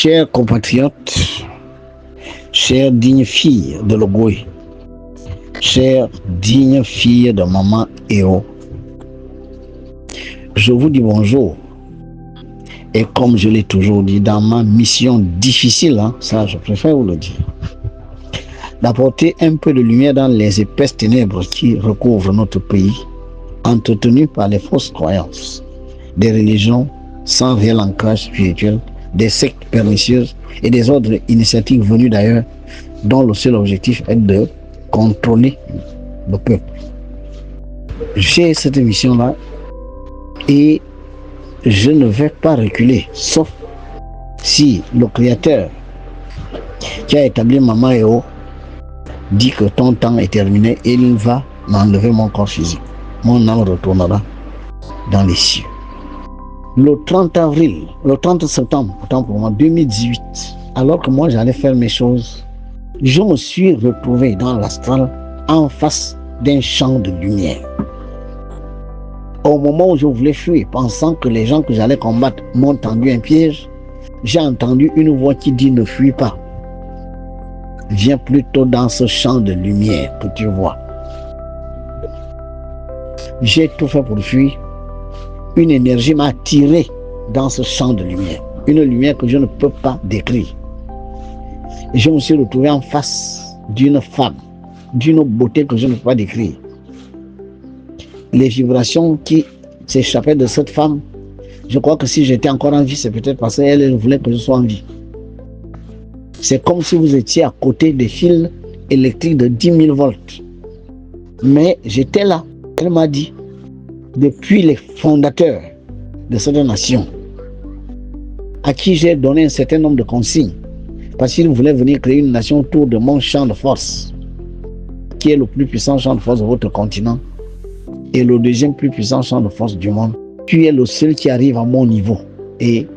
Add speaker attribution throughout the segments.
Speaker 1: Chers compatriotes, chères dignes filles de Logoué, chères dignes filles de Maman Eo, je vous dis bonjour. Et comme je l'ai toujours dit, dans ma mission difficile, ça je préfère vous le dire, d'apporter un peu de lumière dans les épaisses ténèbres qui recouvrent notre pays, entretenues par les fausses croyances, des religions sans réel ancrage spirituel, des sectes pernicieuses et des autres initiatives venues d'ailleurs, dont le seul objectif est de contrôler le peuple. J'ai cette mission-là et je ne vais pas reculer, sauf si le Créateur qui a établi Maman Eo dit que ton temps est terminé et il va m'enlever mon corps physique. Mon âme retournera dans les cieux. Le 30 septembre, autant pour moi, 2018, alors que moi j'allais faire mes choses, je me suis retrouvé dans l'astral en face d'un champ de lumière. Au moment où je voulais fuir, pensant que les gens que j'allais combattre m'ont tendu un piège, j'ai entendu une voix qui dit « Ne fuis pas. Viens plutôt dans ce champ de lumière que tu vois. » J'ai tout fait pour fuir. Une énergie m'a attiré dans ce champ de lumière. Une lumière que je ne peux pas décrire. Et je me suis retrouvé en face d'une femme, d'une beauté que je ne peux pas décrire. Les vibrations qui s'échappaient de cette femme, je crois que si j'étais encore en vie, c'est peut-être parce qu'elle voulait que je sois en vie. C'est comme si vous étiez à côté des fils électriques de 10 000 volts. Mais j'étais là. Elle m'a dit, depuis les fondateurs de cette nation, à qui j'ai donné un certain nombre de consignes, parce qu'ils voulaient venir créer une nation autour de mon champ de force, qui est le plus puissant champ de force de votre continent, et le deuxième plus puissant champ de force du monde. Tu es le seul qui arrive à mon niveau. Et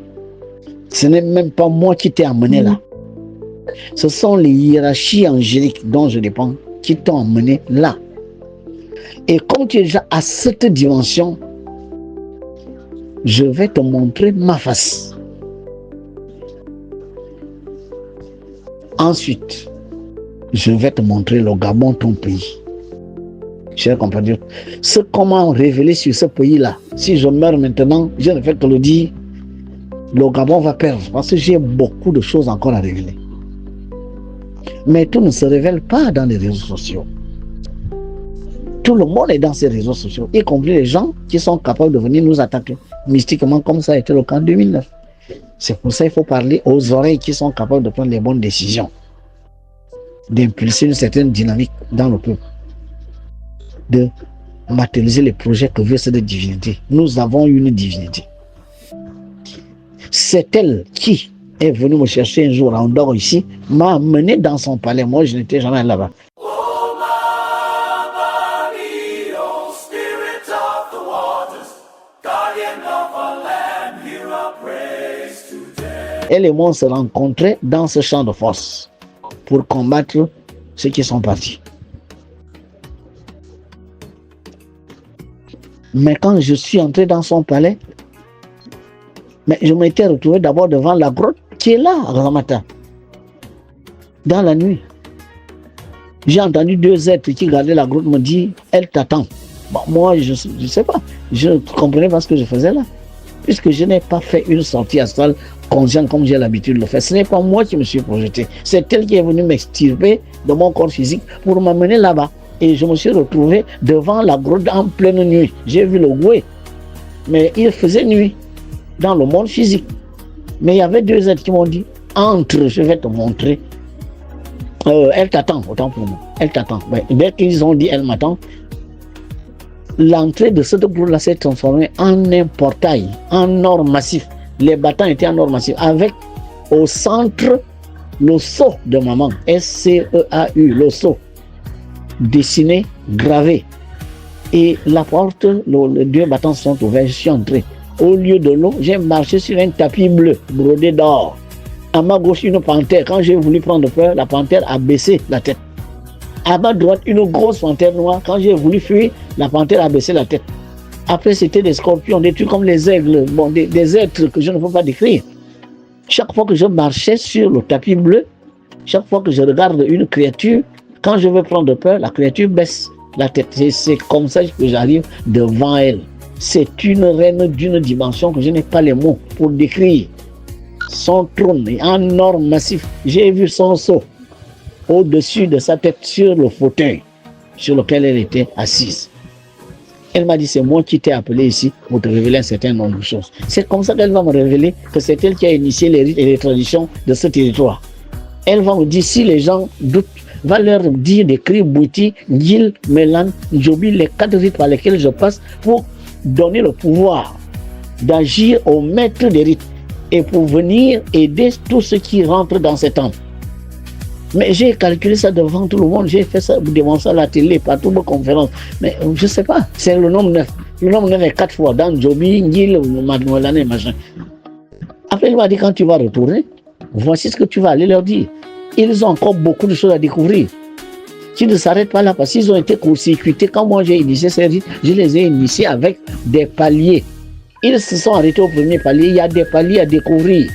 Speaker 1: ce n'est même pas moi qui t'ai amené là. Ce sont les hiérarchies angéliques dont je dépends qui t'ont amené là. Et comme tu es déjà à cette dimension, je vais te montrer ma face. Ensuite, je vais te montrer le Gabon, ton pays. Chers compatriotes, ce qu'on m'a révélé sur ce pays-là, si je meurs maintenant, je ne fais que le dire, le Gabon va perdre, parce que j'ai beaucoup de choses encore à révéler. Mais tout ne se révèle pas dans les réseaux sociaux. Tout le monde est dans ces réseaux sociaux, y compris les gens qui sont capables de venir nous attaquer mystiquement, comme ça a été le cas en 2009. C'est pour ça qu'il faut parler aux oreilles qui sont capables de prendre les bonnes décisions, d'impulser une certaine dynamique dans le peuple, de matérialiser les projets que veut cette divinité. Nous avons une divinité. C'est elle qui est venue me chercher un jour en dehors ici, m'a amené dans son palais. Moi, je n'étais jamais là-bas. Elle et moi, on se rencontrait dans ce champ de force pour combattre ceux qui sont partis. Mais quand je suis entré dans son palais, mais je m'étais retrouvé d'abord devant la grotte qui est là, à Ramata, dans la nuit. J'ai entendu deux êtres qui gardaient la grotte me dire, elle t'attend. Bon, moi, je ne sais pas, je ne comprenais pas ce que je faisais là, puisque je n'ai pas fait une sortie astrale consciente comme j'ai l'habitude de le faire. Ce n'est pas moi qui me suis projeté, c'est elle qui est venue m'extirper de mon corps physique pour m'amener là-bas. Et je me suis retrouvé devant la grotte en pleine nuit. J'ai vu le Goué, mais il faisait nuit dans le monde physique. Mais il y avait deux êtres qui m'ont dit, entre, je vais te montrer. Elle t'attend, autant pour moi. Elle t'attend. Dès qu'ils ont dit, elle m'attend, l'entrée de cette grotte-là s'est transformée en un portail, en or massif. Les battants étaient en or massif, avec au centre le sceau de maman, S-C-E-A-U, le sceau, dessiné, gravé. Et la porte, les deux battants sont ouverts, je suis entré. Au lieu de l'eau, j'ai marché sur un tapis bleu, brodé d'or. À ma gauche, une panthère. Quand j'ai voulu prendre peur, la panthère a baissé la tête. À ma droite, une grosse panthère noire. Quand j'ai voulu fuir, la panthère a baissé la tête. Après, c'était des scorpions, des trucs comme les aigles, bon, des êtres que je ne peux pas décrire. Chaque fois que je marchais sur le tapis bleu, chaque fois que je regarde une créature, quand je veux prendre peur, la créature baisse la tête. C'est comme ça que j'arrive devant elle. C'est une reine d'une dimension que je n'ai pas les mots pour décrire. Son trône est en or massif. J'ai vu son sceau au-dessus de sa tête sur le fauteuil sur lequel elle était assise. Elle m'a dit, c'est moi qui t'ai appelé ici pour te révéler un certain nombre de choses. C'est comme ça qu'elle va me révéler que c'est elle qui a initié les rites et les traditions de ce territoire. Elle va me dire, si les gens doutent, va leur dire d'écrire Bouti, Gil, Mélan, Djobi, les 4 rites par lesquels je passe pour donner le pouvoir d'agir au maître des rites et pour venir aider tous ceux qui rentrent dans ces temples. Mais j'ai calculé ça devant tout le monde, j'ai fait ça devant ça à la télé, partout aux conférences. Mais je ne sais pas, c'est le nombre 9. Le nombre 9 est 4 fois dans Djobi, Ngil, Madouelane, machin. Après, il m'a dit, quand tu vas retourner, voici ce que tu vas aller leur dire. Ils ont encore beaucoup de choses à découvrir. Tu ne s'arrêtes pas là parce qu'ils ont été court-circuités. Quand moi j'ai initié ces rites, je les ai initiés avec des paliers. Ils se sont arrêtés au premier palier, il y a des paliers à découvrir.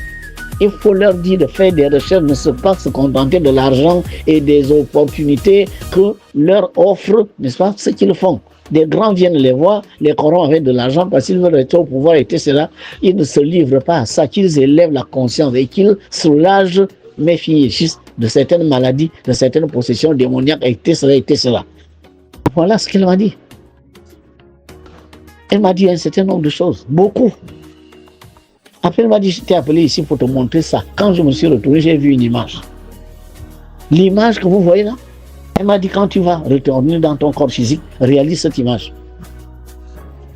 Speaker 1: Il faut leur dire de faire des recherches, ne pas se contenter de l'argent et des opportunités que leur offre, n'est-ce pas, ce qu'ils font. Des grands viennent les voir, les corrompre avec de l'argent parce qu'ils veulent être au pouvoir et tout cela. Ils ne se livrent pas à ça, qu'ils élèvent la conscience et qu'ils soulagent mes filles et fils de certaines maladies, de certaines possessions démoniaques et tout cela et tout cela. Voilà ce qu'elle m'a dit. Elle m'a dit un certain nombre de choses, beaucoup. Après, elle m'a dit, je t'ai appelé ici pour te montrer ça. Quand je me suis retourné, j'ai vu une image. L'image que vous voyez là, elle m'a dit, quand tu vas retourner dans ton corps physique, réalise cette image.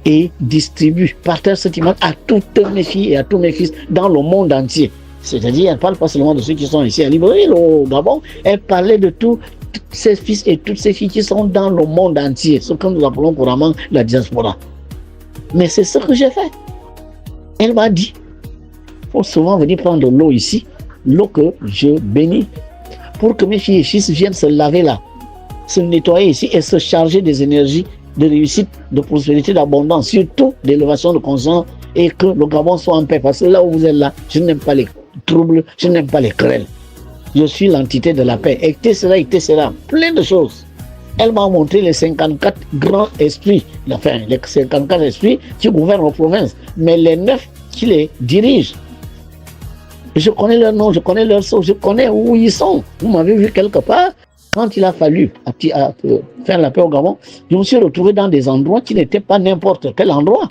Speaker 1: Et distribue, partage cette image à toutes mes filles et à tous mes fils dans le monde entier. C'est-à-dire, elle ne parle pas seulement de ceux qui sont ici à Libreville, au Gabon, elle parlait de tous ses fils et toutes ses filles qui sont dans le monde entier, ce que nous appelons couramment la diaspora. Mais c'est ce que j'ai fait. Elle m'a dit, il faut souvent venir prendre l'eau ici, l'eau que je bénis, pour que mes filles et fils viennent se laver là, se nettoyer ici et se charger des énergies de réussite, de prospérité, d'abondance, surtout d'élévation de conscience et que le Gabon soit en paix. Parce que là où vous êtes là, je n'aime pas les troubles, je n'aime pas les querelles. Je suis l'entité de la paix. Et cela, plein de choses. Elle m'a montré les 54 grands esprits, enfin les 54 esprits qui gouvernent les provinces, mais les 9 qui les dirigent. Je connais leur nom, je connais leur sceau, je connais où ils sont. Vous m'avez vu quelque part. Quand il a fallu faire la paix au Gabon, je me suis retrouvé dans des endroits qui n'étaient pas n'importe quel endroit.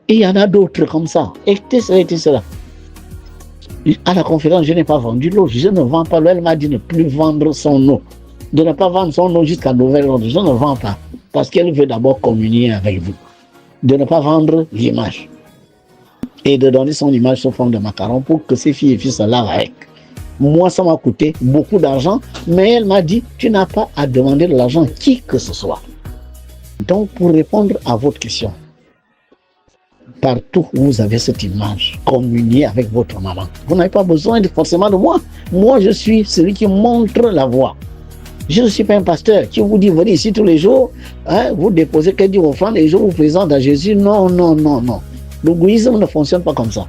Speaker 1: Et il y en a d'autres comme ça. Et cela. À la conférence, je n'ai pas vendu l'eau. Je ne vends pas l'eau. Elle m'a dit de ne plus vendre son eau. De ne pas vendre son eau jusqu'à nouvel ordre. Je ne vends pas. Parce qu'elle veut d'abord communier avec vous. De ne pas vendre l'image. Et de donner son image sous forme de macaron pour que ses filles et fils se lavent avec. Moi, ça m'a coûté beaucoup d'argent. Mais elle m'a dit, tu n'as pas à demander de l'argent qui que ce soit. Donc, pour répondre à votre question, partout où vous avez cette image, communiez avec votre maman. Vous n'avez pas besoin forcément de moi. Moi, je suis celui qui montre la voie. Je ne suis pas un pasteur qui vous dit, venez ici tous les jours, hein, vous déposez quelques offrandes et je vous présente à Jésus. Non, non, non, non. Le bouddhisme ne fonctionne pas comme ça.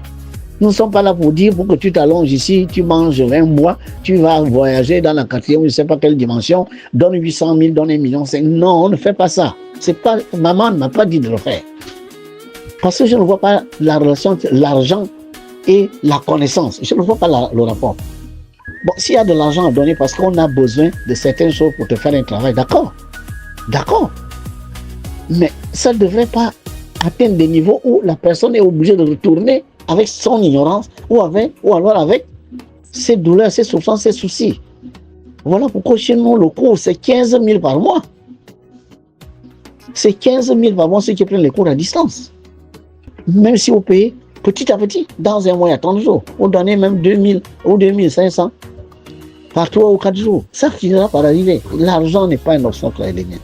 Speaker 1: Nous ne sommes pas là pour dire, pour que tu t'allonges ici, tu manges 20 mois, tu vas voyager dans la 4e, je ne sais pas quelle dimension, donne 800 000, donne 1,5 million. Non, on ne fait pas ça. C'est pas, maman ne m'a pas dit de le faire. Parce que je ne vois pas la relation entre l'argent et la connaissance. Je ne vois pas le rapport. Bon, s'il y a de l'argent à donner parce qu'on a besoin de certaines choses pour te faire un travail, d'accord. D'accord. Mais ça ne devrait pas atteindre des niveaux où la personne est obligée de retourner avec son ignorance ou alors avec ses douleurs, ses souffrances, ses soucis. Voilà pourquoi chez nous, le cours, c'est 15 000 par mois. C'est 15 000 par mois ceux qui prennent les cours à distance. Même si vous payez petit à petit, dans un mois, il y a 30 jours, vous donnez même 2 000 ou 2 500 par 3 ou 4 jours. Ça finira par arriver. L'argent n'est pas un obstacle à éliminer.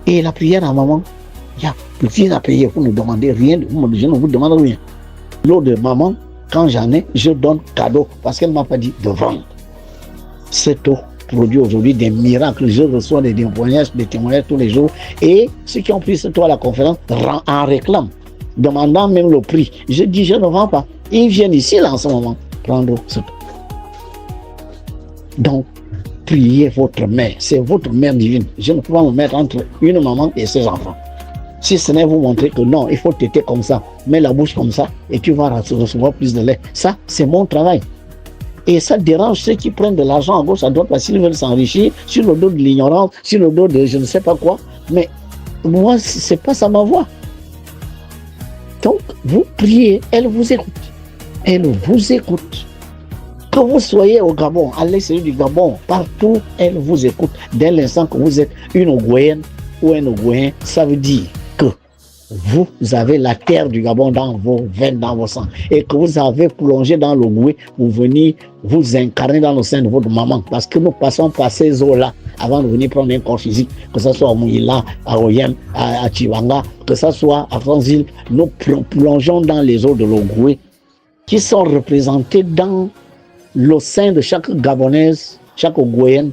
Speaker 1: Et la prière à maman, il y a rien à payer. Vous ne demandez rien, je ne vous demande rien. L'eau de maman, quand j'en ai, je donne cadeau parce qu'elle ne m'a pas dit de vendre. Cette eau produit aujourd'hui des miracles. Je reçois des témoignages tous les jours. Et ceux qui ont pris cette eau à la conférence en réclament. demandant même le prix. Je dis, je ne vends pas. Ils viennent ici, là, en ce moment, prendre ce. Donc, priez votre mère. C'est votre mère divine. Je ne peux pas me mettre entre une maman et ses enfants. Si ce n'est vous montrer que non, il faut téter comme ça, mets la bouche comme ça, et tu vas recevoir plus de lait. Ça, c'est mon travail. Et ça dérange ceux qui prennent de l'argent à gauche, à droite, parce qu'ils veulent s'enrichir sur le dos de l'ignorance, sur le dos de je ne sais pas quoi. Mais moi, c'est pas ça ma voix. Donc, vous priez, elle vous écoute. Elle vous écoute. Que vous soyez au Gabon, à l'extérieur du Gabon, partout, elle vous écoute. Dès l'instant que vous êtes une Ogoyenne ou un Ogoyen, ça veut dire que vous avez la terre du Gabon dans vos veines, dans vos sangs, et que vous avez plongé dans le Goué pour venir vous incarner dans le sein de votre maman. Parce que nous passons par ces eaux-là avant de venir prendre un corps physique, que ce soit à Mouila, à Oyem, à Chivanga, que ce soit à Franzil, nous plongeons dans les eaux de l'Ogoué qui sont représentées dans le sein de chaque Gabonaise, chaque Ogoyenne,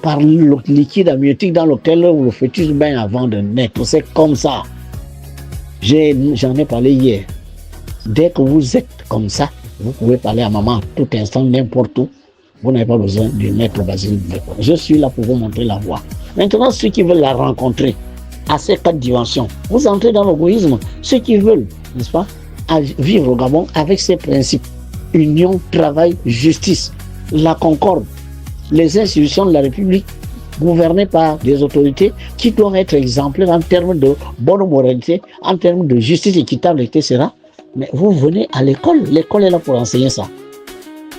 Speaker 1: par le liquide amniotique dans lequel le fœtus baigne avant de naître. C'est comme ça. J'en ai parlé hier. Dès que vous êtes comme ça, vous pouvez parler à maman tout instant, n'importe où. Vous n'avez pas besoin du maître Basile. Je suis là pour vous montrer la voie. Maintenant, ceux qui veulent la rencontrer à ces 4 dimensions, vous entrez dans l'égoïsme. Ceux qui veulent, n'est-ce pas, vivre au Gabon avec ces principes. Union, travail, justice, la concorde, les institutions de la République gouvernées par des autorités qui doivent être exemplaires en termes de bonne moralité, en termes de justice équitable, etc. Mais vous venez à l'école, l'école est là pour enseigner ça.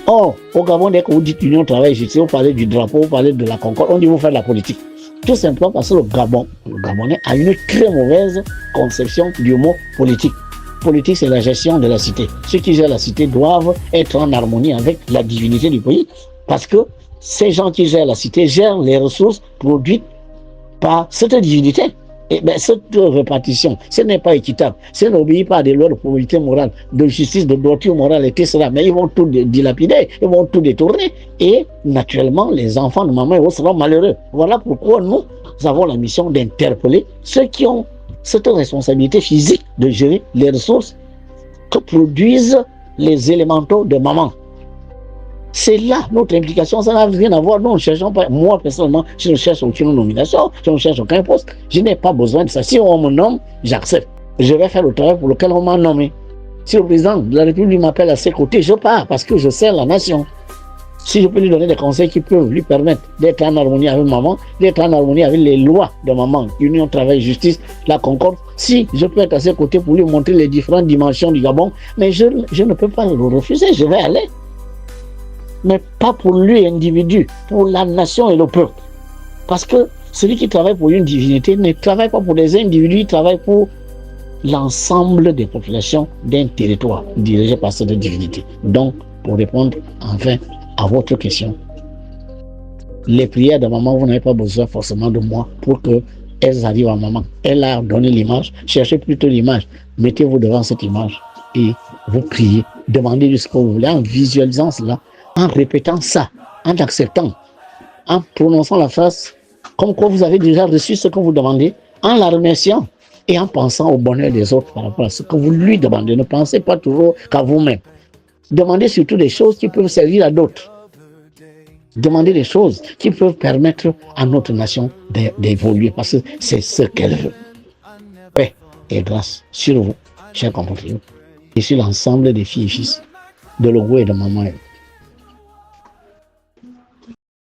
Speaker 1: Or, au Gabon, dès que vous dites union, travail, justice, vous parlez du drapeau, vous parlez de la concorde, on dit vous faites de la politique. Tout simplement parce que le Gabonais a une très mauvaise conception du mot politique. Politique, c'est la gestion de la cité. Ceux qui gèrent la cité doivent être en harmonie avec la divinité du pays, parce que ces gens qui gèrent la cité gèrent les ressources produites par cette divinité. Et bien, cette répartition, ce n'est pas équitable. Ça n'obéit pas à des lois de probabilité morale, de justice, de droiture morale, etc. Mais ils vont tout dilapider, ils vont tout détourner. Et naturellement, les enfants de maman seront malheureux. Voilà pourquoi nous avons la mission d'interpeller ceux qui ont cette responsabilité physique de gérer les ressources que produisent les élémentaux de maman. C'est là notre implication, ça n'a rien à voir. Nous ne cherchons pas, moi personnellement, je ne cherche aucune nomination, je ne cherche aucun poste. Je n'ai pas besoin de ça. Si on me nomme, j'accepte. Je vais faire le travail pour lequel on m'a nommé. Si le président de la République m'appelle à ses côtés, je pars parce que je sers la nation. Si je peux lui donner des conseils qui peuvent lui permettre d'être en harmonie avec maman, d'être en harmonie avec les lois de maman, union, travail, justice, la concorde, si je peux être à ses côtés pour lui montrer les différentes dimensions du Gabon, mais je ne peux pas le refuser, je vais aller. Mais pas pour lui, individu, pour la nation et le peuple. Parce que celui qui travaille pour une divinité ne travaille pas pour des individus, il travaille pour l'ensemble des populations d'un territoire dirigé par cette divinité. Donc, pour répondre enfin à votre question, les prières de maman, vous n'avez pas besoin forcément de moi pour qu'elles arrivent à maman. Elle a donné l'image, cherchez plutôt l'image, mettez-vous devant cette image et vous priez, demandez ce que vous voulez en visualisant cela, en répétant ça, en acceptant, en prononçant la phrase comme quoi vous avez déjà reçu ce que vous demandez, en la remerciant et en pensant au bonheur des autres par rapport à ce que vous lui demandez. Ne pensez pas toujours qu'à vous-même. Demandez surtout des choses qui peuvent servir à d'autres. Demandez des choses qui peuvent permettre à notre nation d'évoluer parce que c'est ce qu'elle veut. Paix et grâce sur vous, chers compatriotes, et sur l'ensemble des filles et fils de Logo et de Maman.